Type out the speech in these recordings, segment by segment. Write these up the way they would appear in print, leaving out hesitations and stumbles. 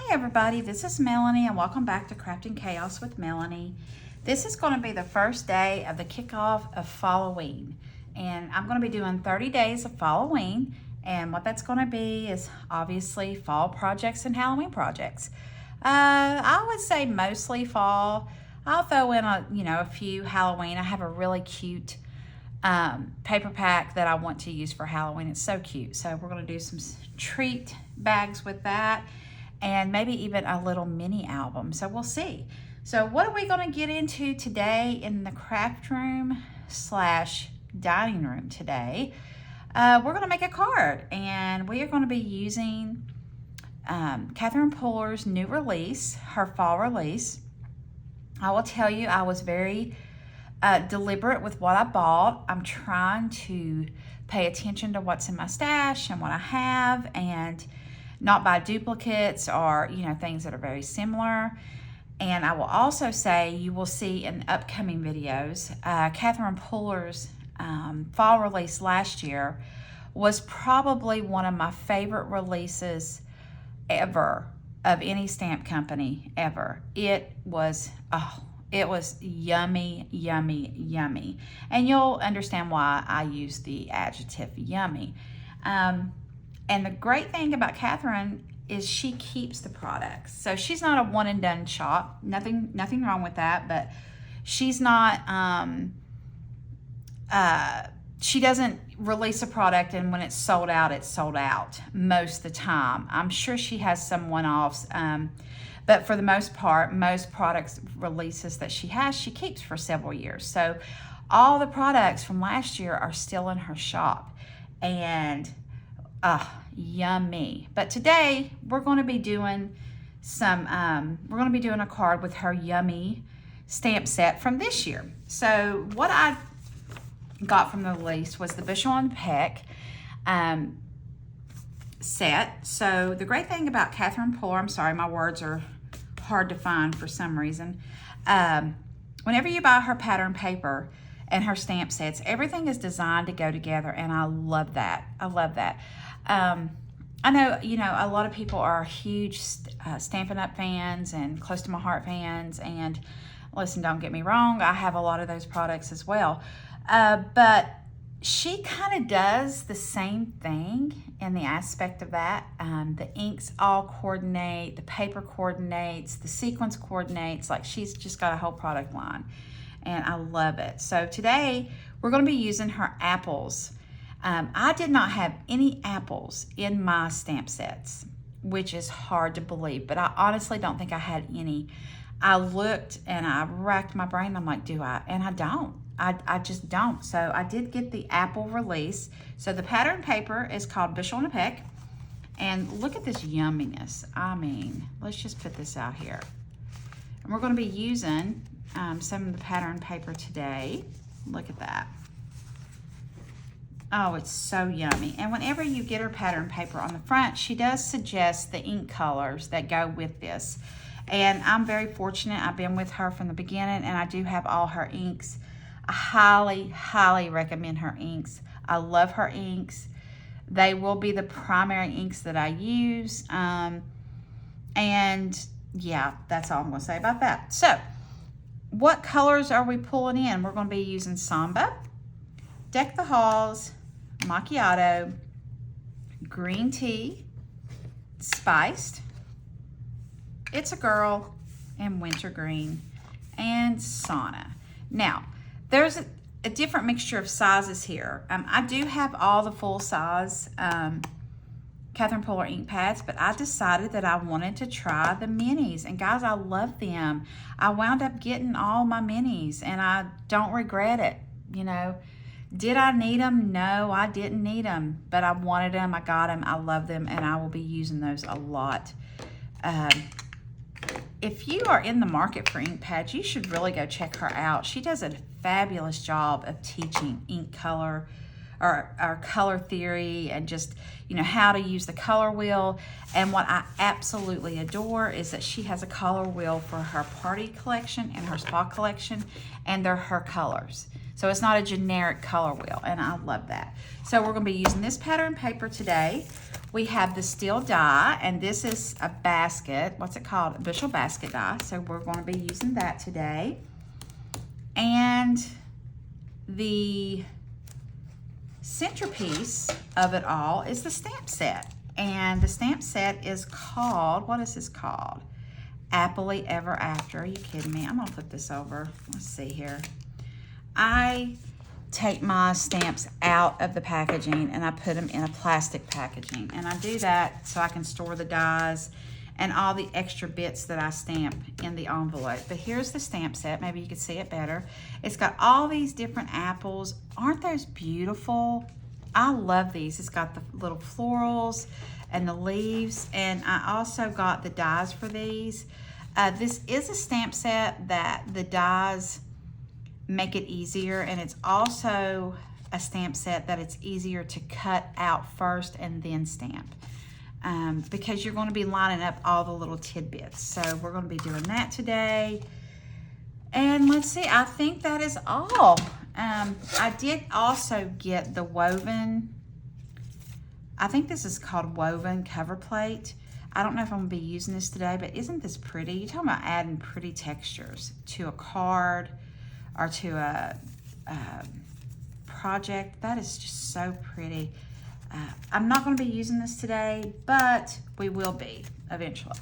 Hi everybody, this is Melanie and welcome back to Crafting Chaos with Melanie. This is going to be the first day of the kickoff of Falloween, and I'm going to be doing 30 days of Falloween, and what that's going to be is obviously fall projects and Halloween projects. I would say mostly fall. I'll throw in a few Halloween. I have a really cute paper pack that I want to use for Halloween. It's so cute. So we're going to do some treat bags with that, and maybe even a little mini album. So we'll see. So what are we going to get into today in the craft room slash dining room today? We're going to make a card, and we are going to be using Catherine Puller's new release, her fall release. I will tell you, I was very deliberate with what I bought. I'm trying to pay attention to what's in my stash and what I have, and not buy duplicates or things that are very similar. And I will also say, you will see in upcoming videos, Catherine Puller's fall release last year was probably one of my favorite releases ever of any stamp company ever. It was yummy, yummy, yummy. And you'll understand why I use the adjective yummy. And the great thing about Catherine is she keeps the products. So she's not a one and done shop. Nothing wrong with that, but she's not, she doesn't release a product and when it's sold out, it's sold out most of the time. I'm sure she has some one-offs, but for the most part, most products releases that she has, she keeps for several years. So all the products from last year are still in her shop, and yummy. But today we're going to be doing a card with her yummy stamp set from this year. So what I got from the release was the Bushel and Peck set. So the great thing about Catherine Puller, I'm sorry, my words are hard to find for some reason. Whenever you buy her pattern paper and her stamp sets, everything is designed to go together, and I love that. I love that. I know, a lot of people are huge Stampin' Up! Fans and Close to My Heart fans, and listen, don't get me wrong, I have a lot of those products as well. But she kind of does the same thing in the aspect of that. The inks all coordinate, the paper coordinates, the sequence coordinates, like she's just got a whole product line, and I love it. So today we're going to be using her apples. I did not have any apples in my stamp sets, which is hard to believe, but I honestly don't think I had any. I looked and I racked my brain. I'm like, do I? And I don't. I just don't. So I did get the apple release. So the pattern paper is called Bushel and Peck. And look at this yumminess. I mean, let's just put this out here. And we're going to be using some of the pattern paper today. Look at that. Oh, it's so yummy. And whenever you get her pattern paper on the front, she does suggest the ink colors that go with this. And I'm very fortunate. I've been with her from the beginning, and I do have all her inks. I highly, highly recommend her inks. I love her inks. They will be the primary inks that I use. And yeah, that's all I'm going to say about that. So, what colors are we pulling in? We're going to be using Samba, Deck the Halls, Macchiato, Green Tea, Spiced, It's a Girl, and Wintergreen, and Sauna. Now, there's a different mixture of sizes here. I do have all the full size Catherine Puller ink pads, but I decided that I wanted to try the minis. And guys, I love them. I wound up getting all my minis, and I don't regret it. Did I need them? No, I didn't need them, but I wanted them. I got them. I love them, and I will be using those a lot. If you are in the market for ink pads, you should really go check her out. She does a fabulous job of teaching ink color or color theory and just, you know, how to use the color wheel. And what I absolutely adore is that she has a color wheel for her party collection and her spa collection, and they're her colors. So it's not a generic color wheel, and I love that. So we're gonna be using this pattern paper today. We have the steel die, and this is a basket. What's it called? A bushel basket die. So we're gonna be using that today. And the centerpiece of it all is the stamp set. And the stamp set is called, what is this called? Happily Ever After. Are you kidding me? I'm gonna put this over. Let's see here. I take my stamps out of the packaging and I put them in a plastic packaging. And I do that so I can store the dies and all the extra bits that I stamp in the envelope. But here's the stamp set. Maybe you can see it better. It's got all these different apples. Aren't those beautiful? I love these. It's got the little florals and the leaves. And I also got the dies for these. This is a stamp set that the dies make it easier, and it's also a stamp set that it's easier to cut out first and then stamp, because you're going to be lining up all the little tidbits. So we're going to be doing that today. And let's see, I think that is all. I did also get the woven, I think this is called woven cover plate. I don't know if I'm going to be using this today, but isn't this pretty? You're talking about adding pretty textures to a card or to a project. That is just so pretty. I'm not going to be using this today, but we will be eventually.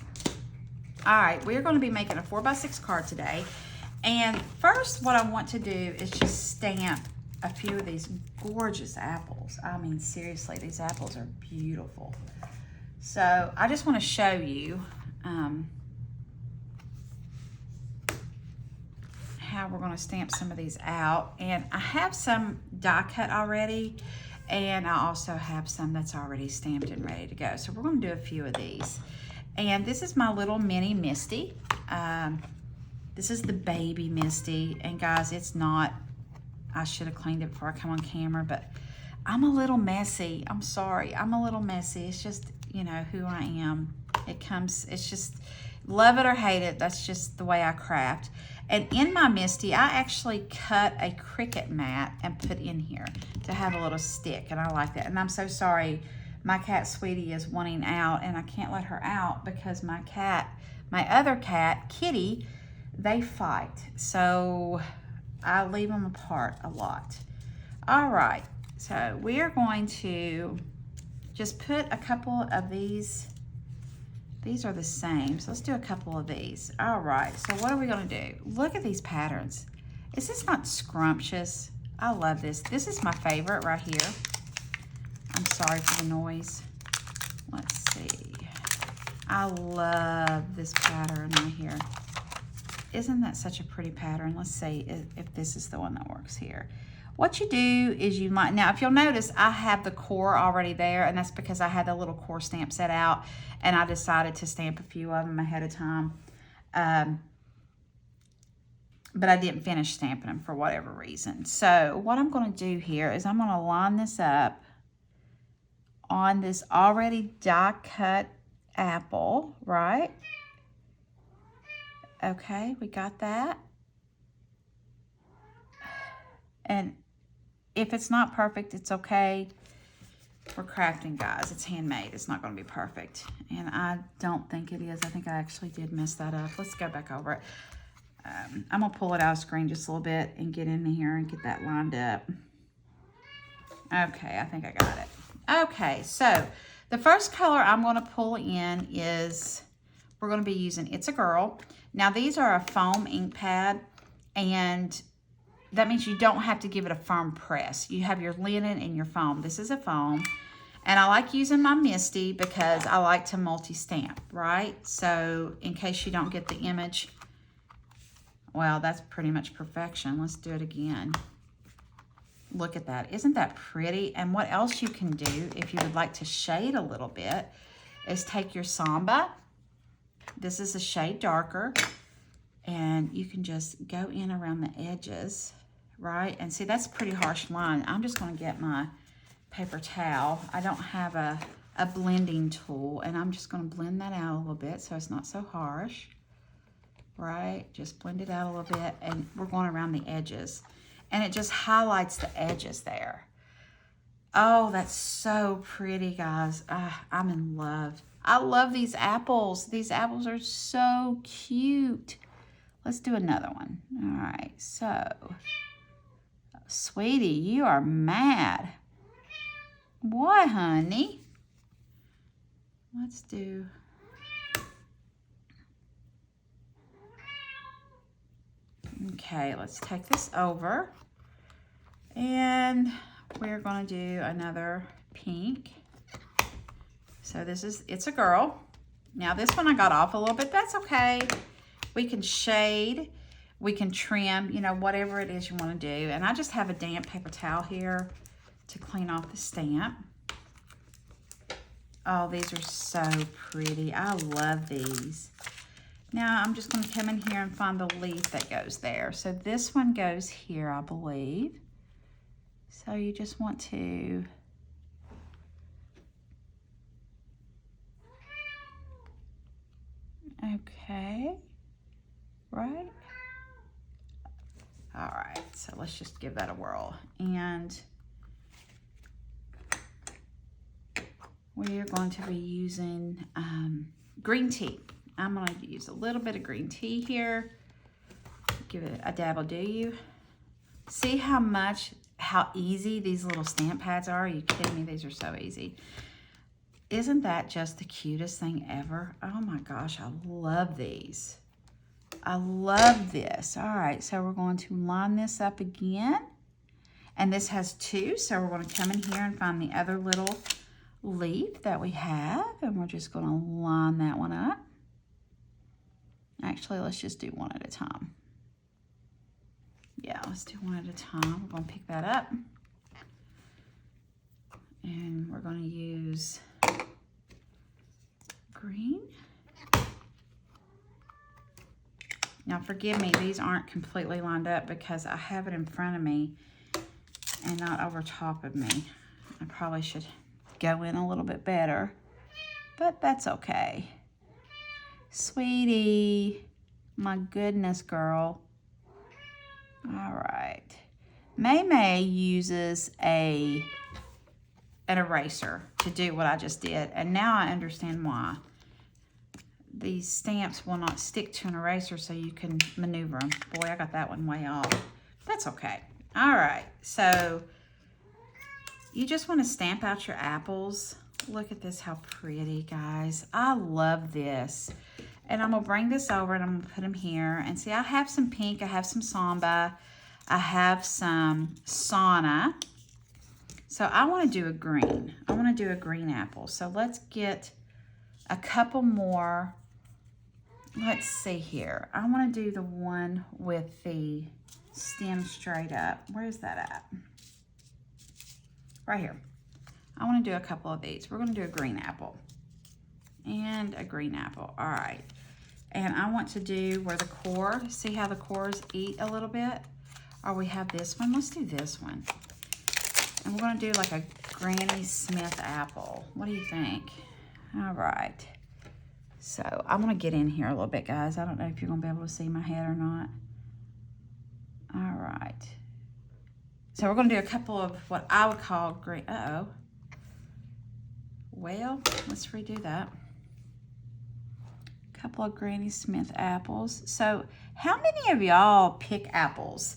All right, we're going to be making a 4x6 card today. And first, what I want to do is just stamp a few of these gorgeous apples. I mean, seriously, these apples are beautiful. So I just want to show you how we're going to stamp some of these out. And I have some die cut already, and I also have some that's already stamped and ready to go. So we're going to do a few of these. And this is my little mini Misty. This is the baby Misty. And guys, it's not, I should have cleaned it before I come on camera, but I'm a little messy. I'm sorry, I'm a little messy. It's just, you know, who I am. It's just, love it or hate it, that's just the way I craft. And in my Misty, I actually cut a Cricut mat and put in here to have a little stick, and I like that. And I'm so sorry, my cat Sweetie is wanting out, and I can't let her out because my other cat, Kitty, they fight. So I leave them apart a lot. All right, so we are going to just put a couple of these. These are the same, so let's do a couple of these. All right, so what are we gonna do? Look at these patterns. Is this not scrumptious? I love this. This is my favorite right here. I'm sorry for the noise. Let's see. I love this pattern right here. Isn't that such a pretty pattern? Let's see if this is the one that works here. What you do is you might, now if you'll notice, I have the core already there, and that's because I had the little core stamp set out, and I decided to stamp a few of them ahead of time. But I didn't finish stamping them for whatever reason. So what I'm going to do here is I'm going to line this up on this already die cut apple, right? Okay, we got that. And if it's not perfect, it's okay. We're crafting, guys. It's handmade. It's not going to be perfect. And I don't think it is. I think I actually did mess that up. Let's go back over it. I'm going to pull it out of screen just a little bit and get in here and get that lined up. Okay, I think I got it. Okay, so the first color I'm going to pull in is, we're going to be using It's a Girl. Now, these are a foam ink pad, and that means you don't have to give it a firm press. You have your linen and your foam. This is a foam. And I like using my Misty because I like to multi-stamp, right? So in case you don't get the image, well, that's pretty much perfection. Let's do it again. Look at that. Isn't that pretty? And what else you can do if you would like to shade a little bit is take your Samba. This is a shade darker. And you can just go in around the edges, right? And see, that's a pretty harsh line. I'm just going to get my paper towel. I don't have a blending tool, and I'm just going to blend that out a little bit so it's not so harsh. Right? Just blend it out a little bit, and we're going around the edges. And it just highlights the edges there. Oh, that's so pretty, guys. I'm in love. I love these apples. These apples are so cute. Let's do another one. All right, so, sweetie, you are mad. What, honey? Let's do... Okay, let's take this over. And we're going to do another pink. So this is, it's a girl. Now this one I got off a little bit. That's okay. We can shade, we can trim, you know, whatever it is you want to do. And I just have a damp paper towel here to clean off the stamp. Oh, these are so pretty. I love these. Now I'm just going to come in here and find the leaf that goes there. So this one goes here, I believe. So you just want to okay, right? All right, so let's just give that a whirl. And we are going to be using green tea. I'm going to use a little bit of green tea here. Give it a dabble, do you? See how easy these little stamp pads are? Are you kidding me? These are so easy. Isn't that just the cutest thing ever? Oh my gosh, I love these. I love this. All right, so we're going to line this up again. And this has two, so we're going to come in here and find the other little leaf that we have. And we're just going to line that one up. Actually, let's just do one at a time. Yeah, let's do one at a time. We're going to pick that up. And we're going to use green. Now, forgive me, these aren't completely lined up because I have it in front of me and not over top of me. I probably should go in a little bit better, but that's okay. Sweetie, my goodness, girl. All right. May uses an eraser to do what I just did, and now I understand why. These stamps will not stick to an eraser, so you can maneuver them. Boy, I got that one way off. That's okay. All right, so you just want to stamp out your apples. Look at this, how pretty, guys. I love this. And I'm going to bring this over and I'm going to put them here. And see, I have some pink. I have some Samba. I have some Sauna. So I want to do a green. I want to do a green apple. So let's get a couple more. Let's see here. I want to do the one with the stem straight up. Where is that at? Right here. I want to do a couple of these. We're going to do a green apple and a green apple. All right. And I want to do where the core, see how the cores eat a little bit? Or we have this one. Let's do this one. And we're going to do like a Granny Smith apple. What do you think? All right. So I'm going to get in here a little bit, guys. I don't know if you're going to be able to see my head or not. All right. So we're going to do a couple of what I would call green. Uh-oh. Well, let's redo that. A couple of Granny Smith apples. So how many of y'all pick apples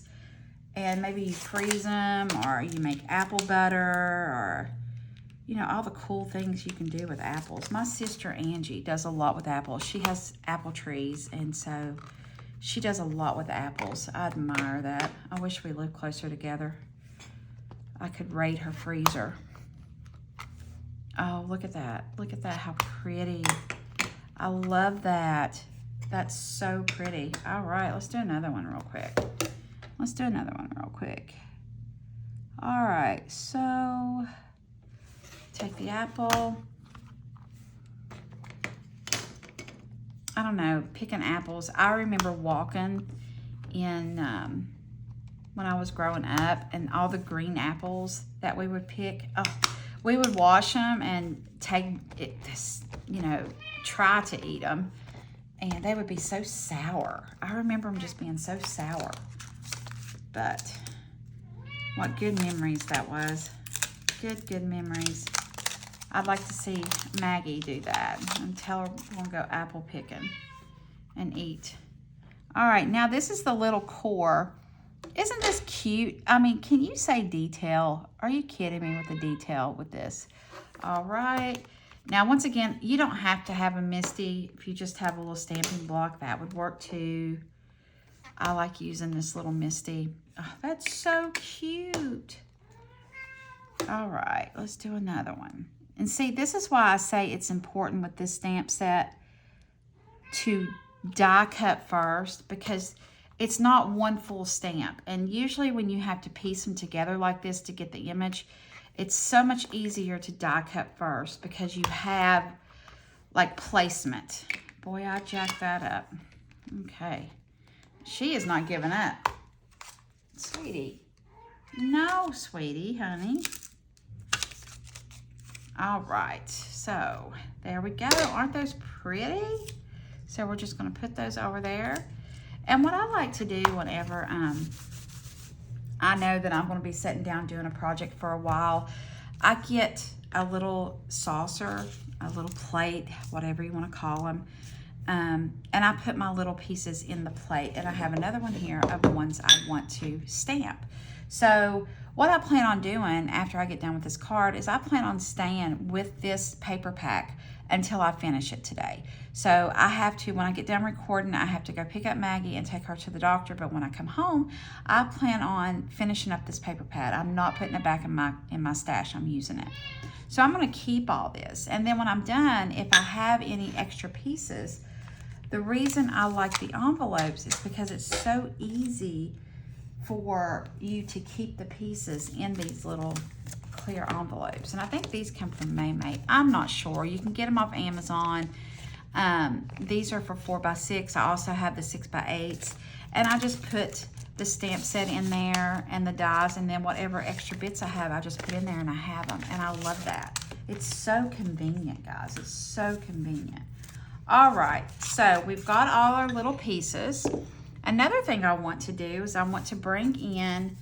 and maybe you freeze them, or you make apple butter, or you know, all the cool things you can do with apples? My sister Angie does a lot with apples. She has apple trees, and so she does a lot with apples. I admire that. I wish we lived closer together. I could raid her freezer. Oh, look at that. Look at that, how pretty. I love that. That's so pretty. All right, let's do another one real quick. Let's do another one real quick. All right, so take the apple. I don't know, picking apples. I remember walking in, when I was growing up, and all the green apples that we would pick. Oh, we would wash them and take it, you know, try to eat them, and they would be so sour. I remember them just being so sour. But what good memories that was. Good memories. I'd like to see Maggie do that and tell her we're gonna go apple picking and eat. All right, now this is the little core. Isn't this cute? I mean, can you say detail? Are you kidding me with the detail with this? All right. Now, once again, you don't have to have a Misty. If you just have a little stamping block, that would work too. I like using this little Misty. Oh, that's so cute. All right, let's do another one. And see, this is why I say it's important with this stamp set to die cut first, because it's not one full stamp. And usually when you have to piece them together like this to get the image, it's so much easier to die cut first because you have like placement. Boy, I jacked that up. Okay. She is not giving up. Sweetie. No, sweetie, honey. All right, so there we go. Aren't those pretty? So we're just gonna put those over there. And what I like to do whenever I know that I'm gonna be sitting down doing a project for a while, I get a little saucer, a little plate, whatever you wanna call them, and I put my little pieces in the plate, and I have another one here of the ones I want to stamp. So what I plan on doing after I get done with this card is I plan on staying with this paper pack until I finish it today. So I have to, when I get done recording, I have to go pick up Maggie and take her to the doctor. But when I come home, I plan on finishing up this paper pad. I'm not putting it back in my stash. I'm using it. So I'm going to keep all this. And then when I'm done, if I have any extra pieces, the reason I like the envelopes is because it's so easy for you to keep the pieces in these little clear envelopes. And I think these come from Maymate. I'm not sure. You can get them off Amazon. These are for 4x6. I also have the 6x8s. And I just put the stamp set in there and the dies, and then whatever extra bits I have, I just put in there and I have them. And I love that. It's so convenient, guys. It's so convenient. All right, so we've got all our little pieces. Another thing I want to do is I want to bring in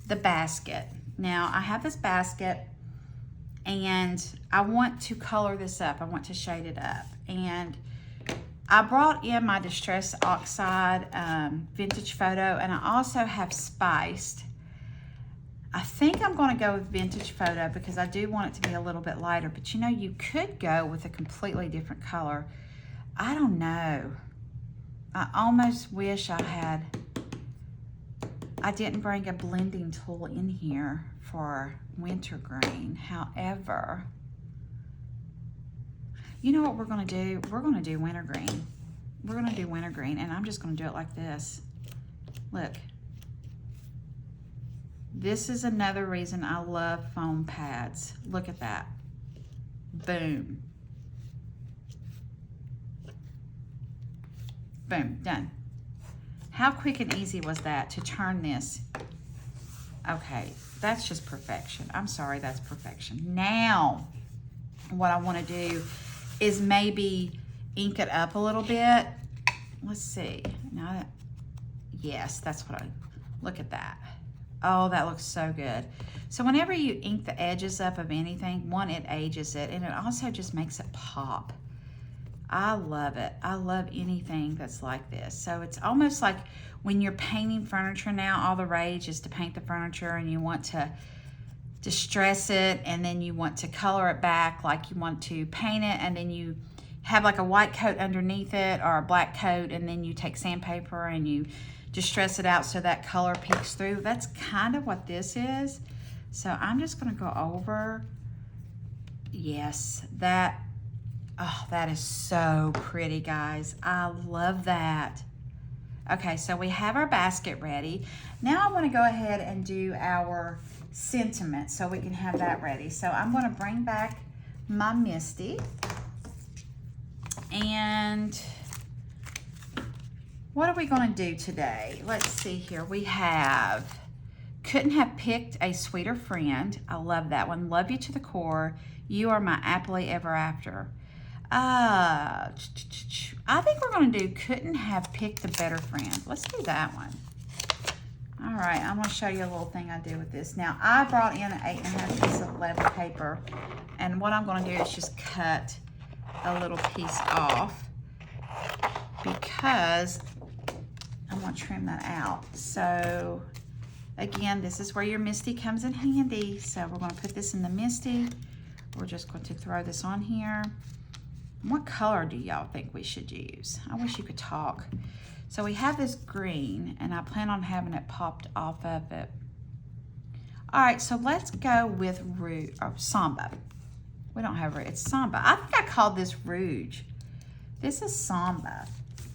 the basket. Now, I have this basket, and I want to color this up. I want to shade it up. And I brought in my Distress Oxide Vintage Photo, and I also have Spiced. I think I'm going to go with Vintage Photo because I do want it to be a little bit lighter. But you know, you could go with a completely different color. I don't know. I almost wish I didn't bring a blending tool in here for wintergreen. However, you know what we're going to do? We're going to do wintergreen. We're going to do wintergreen, and I'm just going to do it like this. Look. This is another reason I love foam pads. Look at that. Boom. Boom, done. How quick and easy was that to turn this? Okay, that's just perfection. I'm sorry, that's perfection. Now, what I want to do is maybe ink it up a little bit. Let's see. Now, yes, that's what look at that. Oh, that looks so good. So whenever you ink the edges up of anything, one, it ages it, and it also just makes it pop. I love it. I love anything that's like this. So it's almost like when you're painting furniture now, all the rage is to paint the furniture, and you want to distress it, and then you want to color it back like you want to paint it, and then you have like a white coat underneath it or a black coat, and then you take sandpaper and you distress it out so that color peeks through. That's kind of what this is. So I'm just going to go over. Yes, that. Oh, that is so pretty, guys. I love that. Okay, so we have our basket ready. Now I want to go ahead and do our sentiment so we can have that ready. So I'm going to bring back my Misty. And what are we going to do today? Let's see here. We have Couldn't have picked a sweeter friend. I love that one. Love you to the core. You are my happily ever after. I think we're going to do couldn't have picked a better friend. Let's do that one. All right, I'm going to show you a little thing I do with this. Now, I brought in an 8.5 piece of leather paper, and what I'm going to do is just cut a little piece off because I'm going to trim that out. So, again, this is where your MISTI comes in handy. So, we're going to put this in the MISTI. We're just going to throw this on here. What color do y'all think we should use? I wish you could talk. So we have this green, and I plan on having it popped off of it. All right, so let's go with Samba. We don't have Rouge, it's Samba. I think I called this Rouge. This is Samba.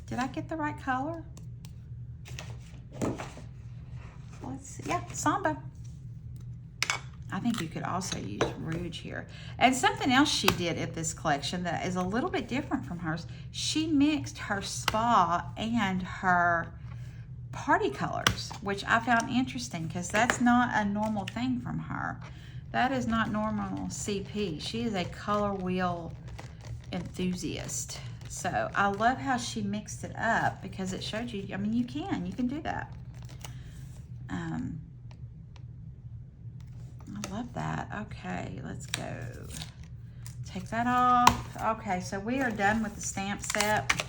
Did I get the right color? Let's see, yeah, Samba. I think you could also use Rouge here. And something else she did at this collection that is a little bit different from hers, she mixed her spa and her party colors, which I found interesting because that's not a normal thing from her. That is not normal CP. She is a color wheel enthusiast. So I love how she mixed it up because it showed you, I mean, you can do that. I love that. Okay, let's go. Take that off. Okay, so we are done with the stamp set.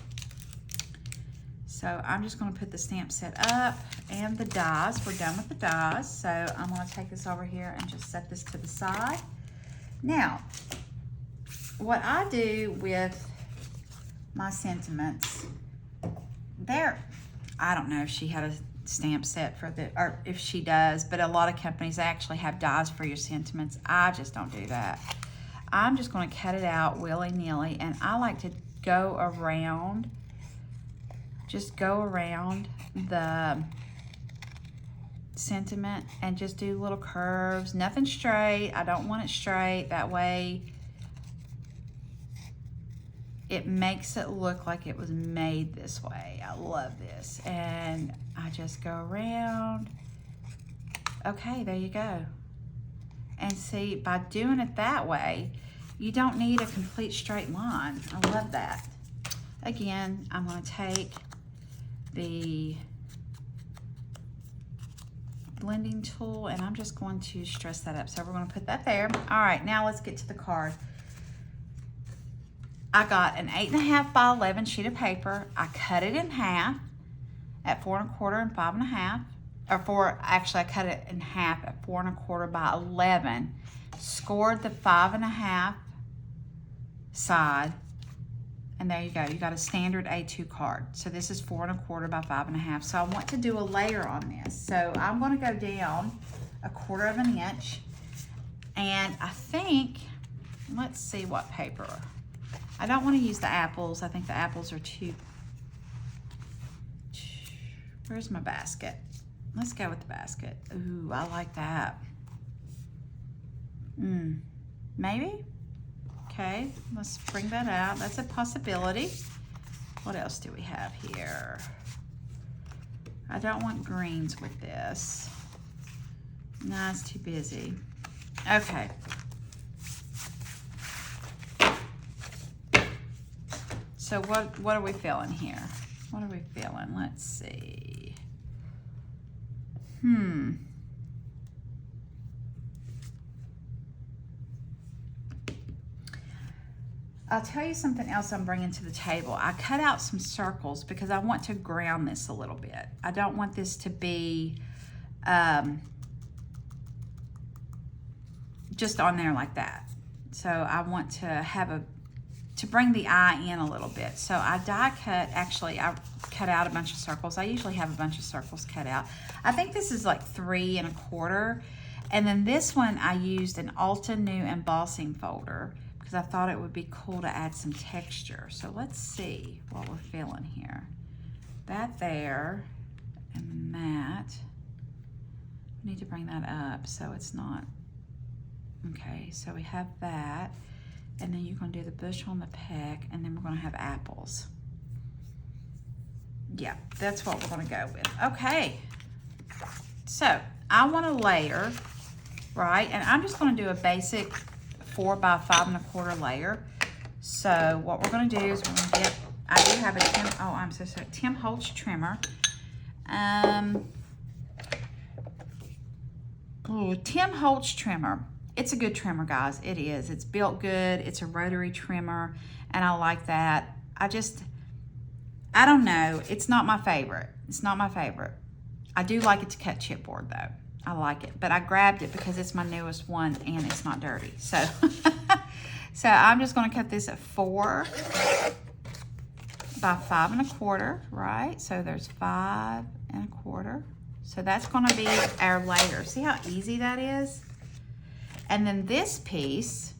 So I'm just going to put the stamp set up and the dies. We're done with the dies. So I'm going to take this over here and just set this to the side. Now, what I do with my sentiments, I don't know if she had a stamp set for the, or if she does, but a lot of companies actually have dies for your sentiments. I just don't do that. I'm just going to cut it out willy-nilly, and I like to go around, just go around the sentiment and just do little curves, nothing straight. I don't want it straight. That way it makes it look like it was made this way. I love this. And I just go around. Okay, there you go. And see, by doing it that way, you don't need a complete straight line. I love that. Again, I'm going to take the blending tool and I'm just going to stress that up. So we're going to put that there. All right, now let's get to the card. I got an 8.5 by 11 sheet of paper. I cut it in half at 4 1/4 and 5 1/2. Actually, I cut it in half at 4 1/4 by 11. Scored the 5 1/2 side. And there you go. You got a standard A2 card. So this is 4 1/4 by 5 1/2. So I want to do a layer on this. So I'm going to go down 1/4 of an inch. And I think, let's see what paper. I don't want to use the apples. I think the apples are too... Where's my basket? Let's go with the basket. Ooh, I like that. Maybe? Okay, let's bring that out. That's a possibility. What else do we have here? I don't want greens with this. No, it's too busy. Okay. So what are we feeling here? What are we feeling? Let's see. I'll tell you something else I'm bringing to the table. I cut out some circles because I want to ground this a little bit. I don't want this to be just on there like that. So I want to to bring the eye in a little bit. So I die cut, actually I cut out a bunch of circles. I usually have a bunch of circles cut out. I think this is like 3 1/4. And then this one I used an Ulta New embossing folder because I thought it would be cool to add some texture. So let's see what we're feeling here. That there and that. I need to bring that up so it's not, okay, so we have that. And then you're going to do the bushel and the peck, and then we're going to have apples. Yeah, that's what we're going to go with. Okay. So, I want to layer, right? And I'm just going to do a basic 4 by 5 1/4 layer. So what we're going to do is we're going to get, I do have a Tim Holtz trimmer. Tim Holtz trimmer. It's a good trimmer, guys. It is. It's built good. It's a rotary trimmer, and I like that. I don't know. It's not my favorite. It's not my favorite. I do like it to cut chipboard, though. I like it, but I grabbed it because it's my newest one, and it's not dirty. So, so I'm just going to cut this at 4 by 5 1/4, right? So there's 5 1/4. So that's going to be our layer. See how easy that is? And then this piece,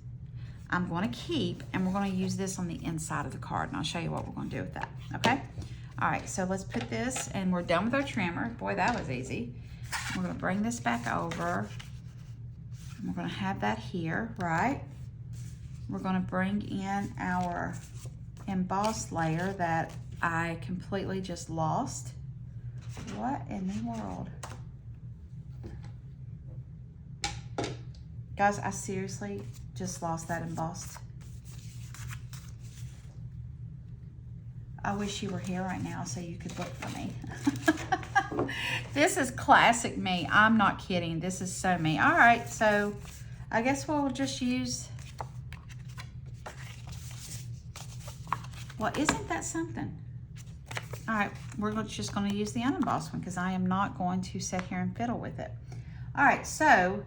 I'm going to keep, and we're going to use this on the inside of the card, and I'll show you what we're going to do with that, okay? All right, so let's put this, and we're done with our trimmer. Boy, that was easy. We're going to bring this back over. And we're going to have that here, right? We're going to bring in our embossed layer that I completely just lost. What in the world? Guys, I seriously just lost that embossed. I wish you were here right now so you could look for me. This is classic me. I'm not kidding. This is so me. All right, so I guess we'll just use, well, isn't that something? All right, we're just going to use the unembossed one because I am not going to sit here and fiddle with it. All right, so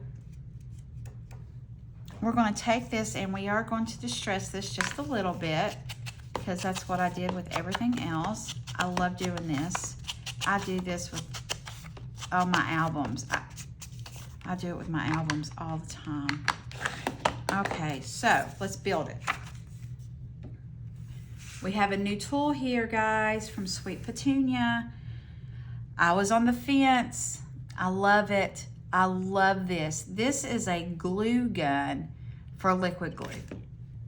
we're going to take this and we are going to distress this just a little bit because that's what I did with everything else. I love doing this. I do this with all my albums. I do it with my albums all the time. Okay, so let's build it. We have a new tool here, guys, from Sweet Petunia. I was on the fence. I love it. I love this. This is a glue gun for liquid glue.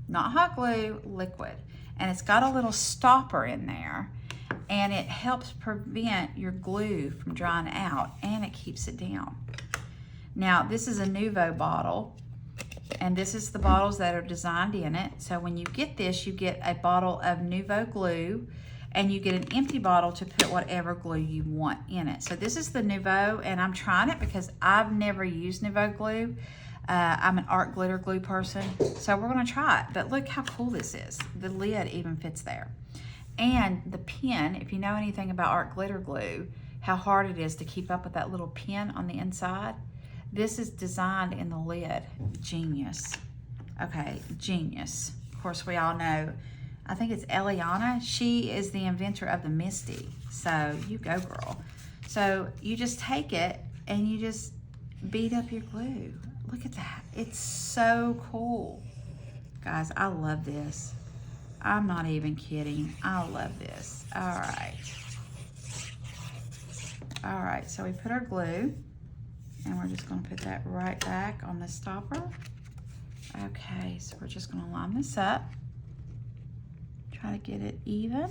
Not hot glue, liquid. And it's got a little stopper in there, and it helps prevent your glue from drying out, and it keeps it down. Now, this is a Nuvo bottle, and this is the bottles that are designed in it. So when you get this, you get a bottle of Nuvo glue, and you get an empty bottle to put whatever glue you want in it. So this is the Nuvo, and I'm trying it because I've never used Nuvo glue. I'm an art glitter glue person, so we're gonna try it. But look how cool this is. The lid even fits there. And the pin, if you know anything about art glitter glue, how hard it is to keep up with that little pin on the inside. This is designed in the lid. Genius. Okay, genius. Of course, we all know, I think it's Eliana. She is the inventor of the Misty. So you go, girl. So you just take it and you just beat up your glue. Look at that. It's so cool. Guys, I love this. I'm not even kidding. I love this. All right. All right, so we put our glue, and we're just gonna put that right back on the stopper. Okay, so we're just gonna line this up. Try to get it even.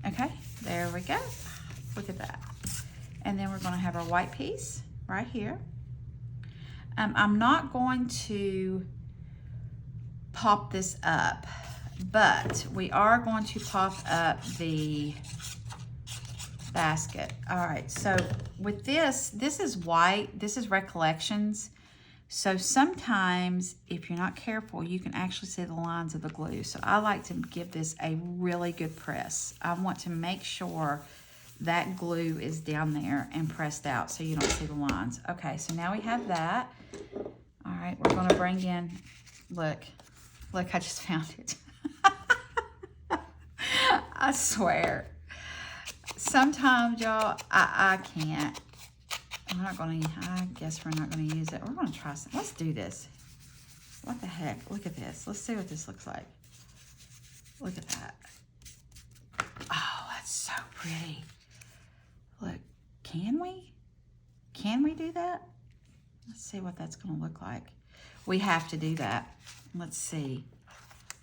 Okay, there we go. Look at that. And then we're gonna have our white piece right here. I'm not going to pop this up, but we are going to pop up the basket. All right, so with this is white, this is Recollections. So sometimes if you're not careful, you can actually see the lines of the glue. So I like to give this a really good press. I want to make sure that glue is down there and pressed out so you don't see the lines. Okay, so now we have that. All right, we're gonna bring in, look, I just found it. I swear. Sometimes, y'all, I can't. I guess we're not gonna use it. We're gonna try some. Let's do this. What the heck? Look at this. Let's see what this looks like. Look at that. Oh, that's so pretty. Look, can we? Can we do that? Let's see what that's gonna look like. We have to do that. Let's see.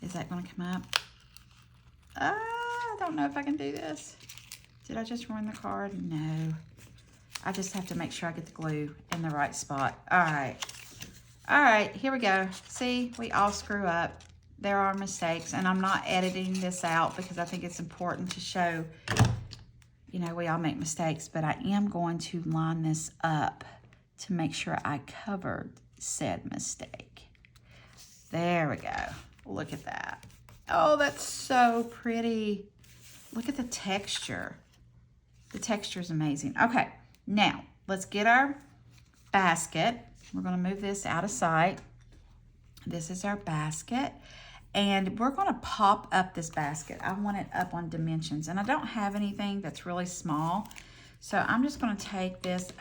Is that gonna come up? I don't know if I can do this. Did I just ruin the card? No. I just have to make sure I get the glue in the right spot. All right, here we go. See, we all screw up. There are mistakes, and I'm not editing this out because I think it's important to show, you know, we all make mistakes, but I am going to line this up to make sure I covered said mistake. There we go. Look at that. Oh, that's so pretty. Look at the texture. The texture is amazing. Okay, now let's get our basket. We're going to move this out of sight. This is our basket. And we're going to pop up this basket. I want it up on dimensions. And I don't have anything that's really small. So I'm just going to take this.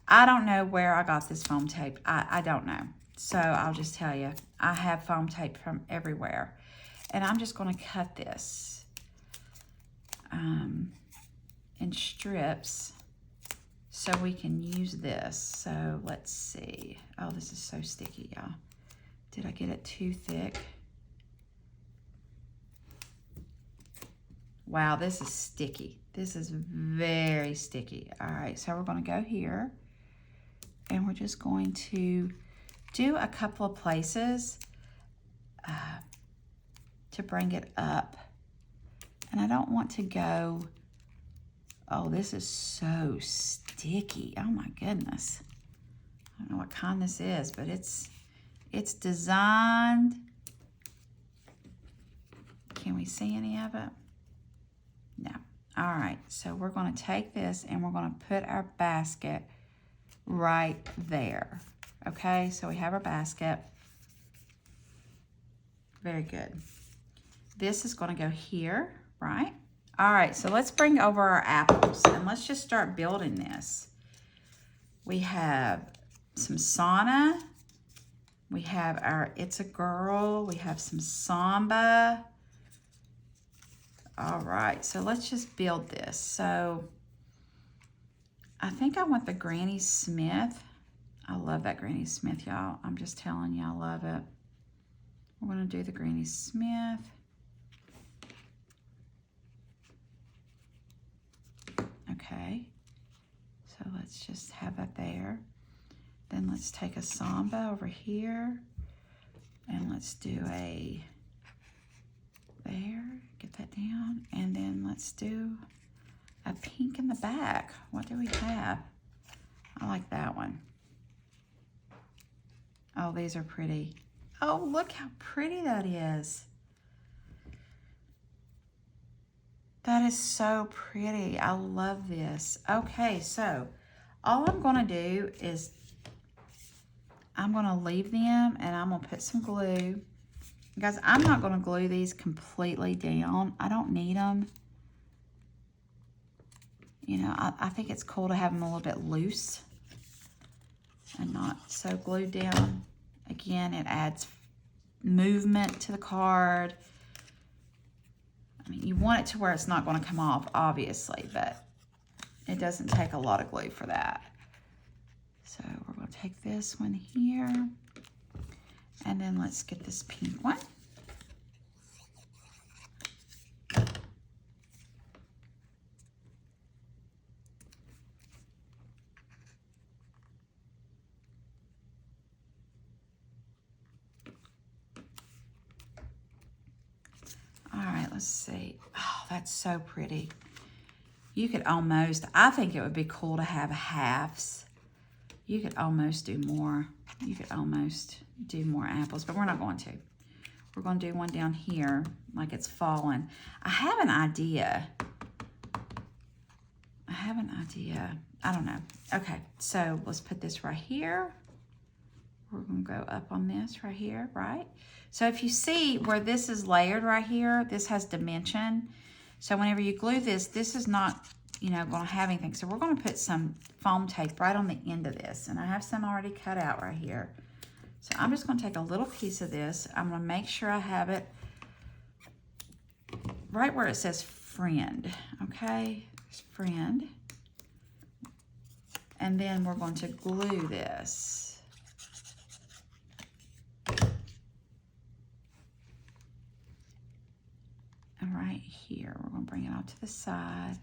I don't know where I got this foam tape. I don't know. So I'll just tell you. I have foam tape from everywhere. And I'm just going to cut this in strips so we can use this. So let's see. Oh, this is so sticky, y'all. Did I get it too thick? Wow, this is sticky. This is very sticky. All right, so we're going to go here, and we're just going to do a couple of places to bring it up. And I don't want to go, oh, this is so sticky. Oh my goodness. I don't know what kind this is, but it's designed. Can we see any of it? No. All right, so we're going to take this and we're going to put our basket right there. Okay, so we have our basket. Very good. This is going to go here, right? All right, so let's bring over our apples and let's just start building this. We have some sauna. We have our It's a Girl. We have some samba. All right, so let's just build this. So I think I want the Granny Smith. I love that Granny Smith, y'all. I'm just telling you, I love it. We're gonna do the Granny Smith. Okay, so let's just have that there. Then let's take a samba over here and let's do a there, get that down, and then let's do a pink in the back. What do we have? I like that one. Oh, these are pretty. Oh, look how pretty that is. That is so pretty. I love this. Okay, so all I'm gonna do is I'm gonna leave them and I'm gonna put some glue. Guys, I'm not gonna glue these completely down. I don't need them. You know, I think it's cool to have them a little bit loose and not so glued down. Again, it adds movement to the card. I mean, you want it to where it's not going to come off, obviously, but it doesn't take a lot of glue for that. So we're going to take this one here, and then let's get this pink one. All right, let's see. Oh, that's so pretty. You could almost, I think it would be cool to have halves. You could almost do more. You could almost do more apples, but we're not going to. We're going to do one down here like it's fallen. I have an idea. I don't know. Okay, so let's put this right here. We're going to go up on this right here, right? So if you see where this is layered right here, this has dimension. So whenever you glue this, this is not, you know, going to have anything. So we're going to put some foam tape right on the end of this. And I have some already cut out right here. So I'm just going to take a little piece of this. I'm going to make sure I have it right where it says friend. Okay, there's friend. And then we're going to glue this. And right here, we're going to bring it out to the side.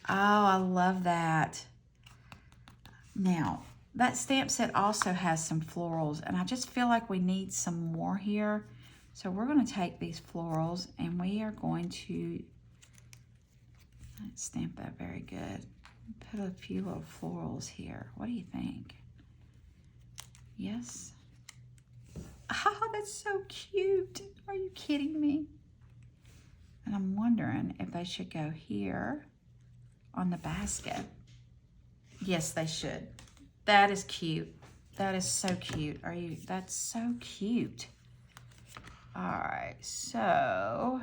Oh, I love that. Now, that stamp set also has some florals, and I just feel like we need some more here. So we're going to take these florals, and we are going to stamp that very good. Put a few little florals here. What do you think? Yes? Oh, that's so cute. Are you kidding me? And I'm wondering if they should go here on the basket. Yes, they should. That is cute. That is so cute. That's so cute. All right, so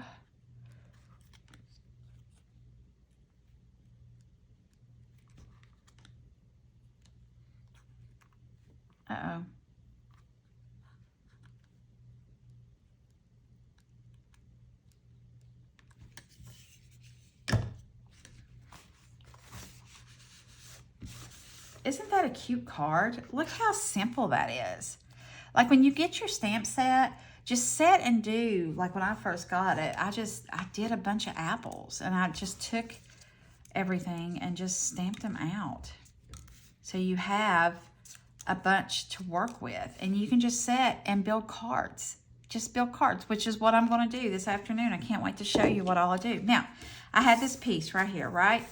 uh-oh. Isn't that a cute card? Look how simple that is. Like when you get your stamp set, just set and do, like when I first got it, I did a bunch of apples and I just took everything and just stamped them out. So you have a bunch to work with and you can just set and build cards. Just build cards, which is what I'm going to do this afternoon. I can't wait to show you what all I do. Now, I had this piece right here, right?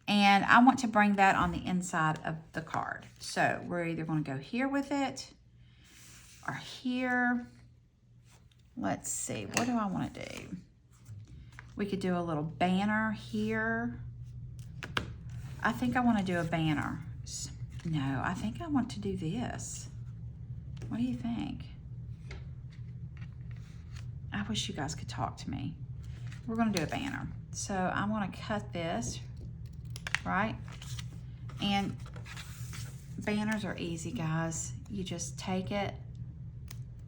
And I want to bring that on the inside of the card. So we're either going to go here with it or here. Let's see, what do I want to do? We could do a little banner here. I think I want to do a banner. No, I think I want to do this. What do you think? I wish you guys could talk to me. We're going to do a banner. So I'm going to cut this, right? And banners are easy, guys. You just take it,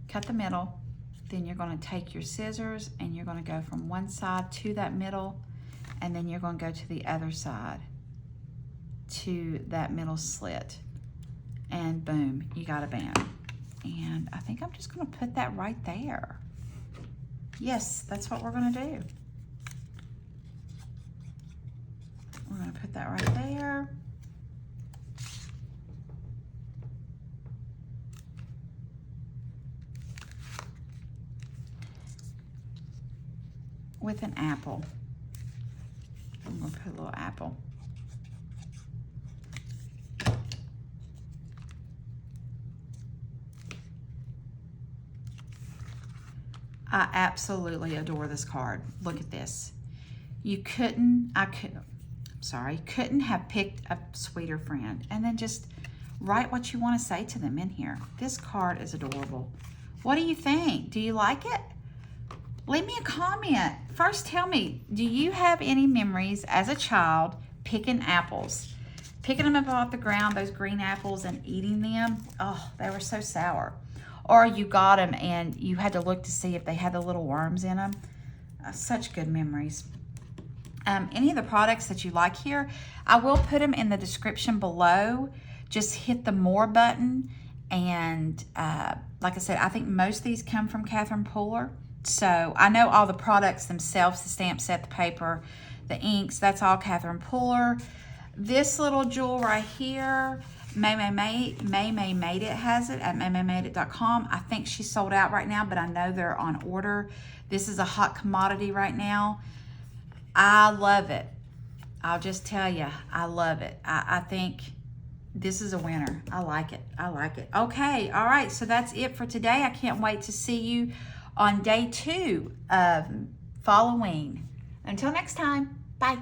cut the middle, then you're going to take your scissors and you're going to go from one side to that middle, and then you're going to go to the other side to that middle slit, and boom, you got a banner. And I think I'm just going to put that right there. Yes, that's what we're going to do. We're going to put that right there. With an apple. I'm going to put a little apple. I absolutely adore this card. Look at this. Couldn't have picked a sweeter friend. And then just write what you want to say to them in here. This card is adorable. What do you think? Do you like it? Leave me a comment. First, tell me, do you have any memories as a child picking apples? Picking them up off the ground, those green apples, and eating them? Oh, they were so sour. Or you got them and you had to look to see if they had the little worms in them. Such good memories. Any of the products that you like here, I will put them in the description below. Just hit the more button. And like I said, I think most of these come from Catherine Pooler. So I know all the products themselves, the stamp set, the paper, the inks, that's all Catherine Pooler. This little jewel right here, May Made It has it at maymaymadeit.com. I think she's sold out right now, but I know they're on order. This is a hot commodity right now. I love it. I'll just tell you, I love it. I think this is a winner. I like it. I like it. Okay, all right, so that's it for today. I can't wait to see you on day 2 of Falloween. Until next time, bye.